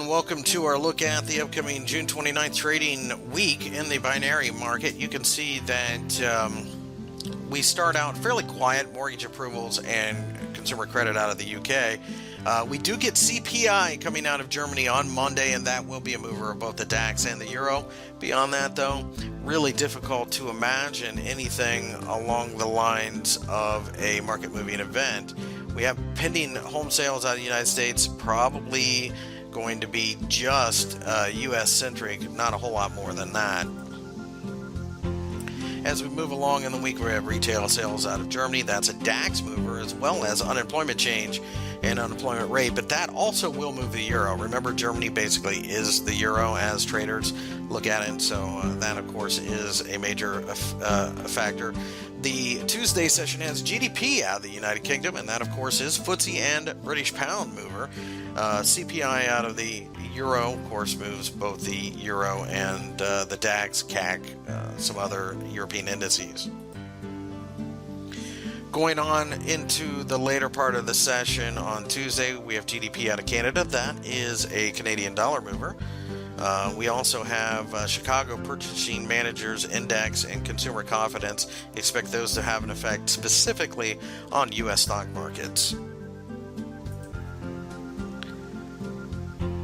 and welcome to our look at the upcoming June 29th trading week in the binary market. You can see that we start out fairly quiet, mortgage approvals and consumer credit out of the UK. We do get CPI coming out of Germany on Monday, and that will be a mover of both the DAX and the Euro. Beyond that, though, really difficult to imagine anything along the lines of a market-moving event. We have pending home sales out of the United States, probably going to be just U.S.-centric, not a whole lot more than that. As we move along in the week, we have retail sales out of Germany. That's a DAX mover, as well as unemployment change and unemployment rate, but that also will move the euro. Remember, Germany basically is the euro as traders look at it, so that, of course, is a major factor. The Tuesday session has GDP out of the United Kingdom, and that, of course, is FTSE and British pound mover. CPI out of the euro, of course, moves both the euro and the DAX, CAC, some other European indices. Going on into the later part of the session on Tuesday, we have GDP out of Canada. That is a Canadian dollar mover. We also have Chicago Purchasing Managers Index and Consumer Confidence. Expect those to have an effect specifically on U.S. stock markets.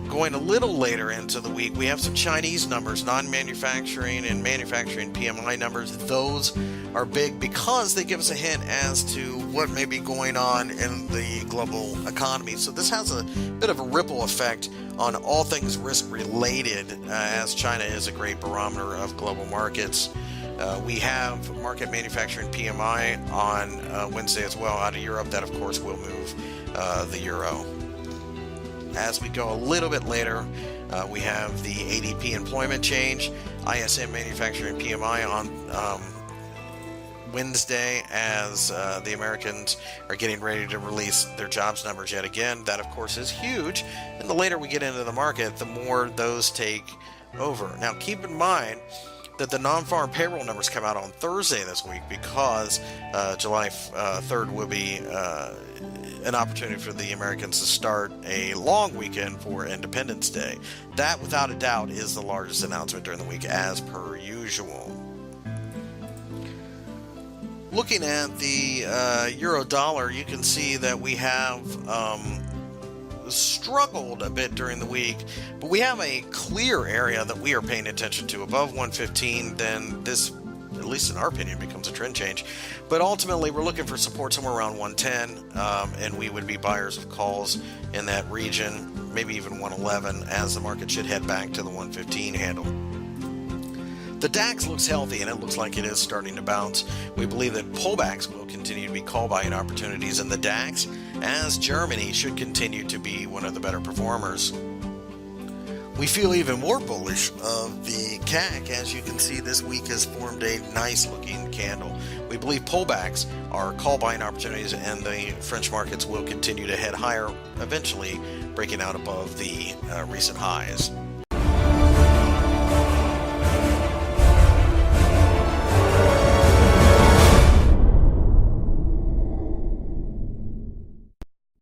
Going a little later into the week, we have some Chinese numbers, non-manufacturing and manufacturing PMI numbers. Those are big because they give us a hint as to what may be going on in the global economy. So this has a bit of a ripple effect on all things risk-related, as China is a great barometer of global markets. We have market manufacturing PMI on Wednesday as well out of Europe. That, of course, will move the euro. As we go a little bit later, we have the ADP employment change, ISM manufacturing PMI on Wednesday, as the Americans are getting ready to release their jobs numbers yet again. That, of course, is huge. And the later we get into the market, the more those take over. Now, keep in mind that the non-farm payroll numbers come out on Thursday this week, because July 3rd will be an opportunity for the Americans to start a long weekend for Independence Day. That, without a doubt, is the largest announcement during the week, as per usual. Looking at the euro dollar, you can see that we have struggled a bit during the week, but we have a clear area that we are paying attention to. Above 115, then this, at least in our opinion, becomes a trend change. But ultimately, we're looking for support somewhere around 110, and we would be buyers of calls in that region, maybe even 111, as the market should head back to the 115 handle. The DAX looks healthy, and it looks like it is starting to bounce. We believe that pullbacks will continue to be call-buying opportunities, and the DAX, as Germany, should continue to be one of the better performers. We feel even more bullish of the CAC. As you can see, this week has formed a nice-looking candle. We believe pullbacks are call-buying opportunities, and the French markets will continue to head higher, eventually breaking out above the recent highs.